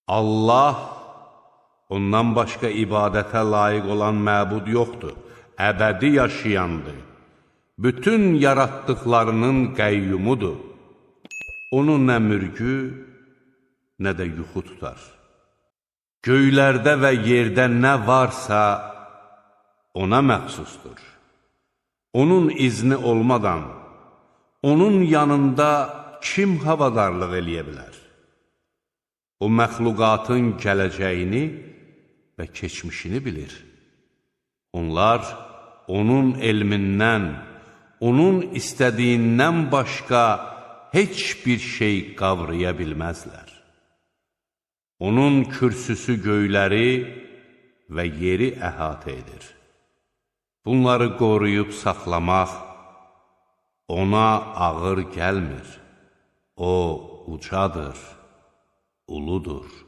Allah, ondan başqa ibadətə layiq olan məbud yoxdur, əbədi yaşayandır. Bütün yaratdıqlarının qəyyumudur. Onun nə mürgü, nə də yuxu tutar. Göylərdə və yerdə nə varsa, ona məxsusdur. Onun izni olmadan, onun yanında kim havadarlıq eləyə bilər? O, məxluqatın gələcəyini və keçmişini bilir. Onlar, onun elmindən, onun istədiyindən başqa heç bir şey qavraya bilməzlər. Onun kürsüsü göyləri və yeri əhatə edir. Bunları qoruyub saxlamaq ona ağır gəlmir. O, ucadır, uludur.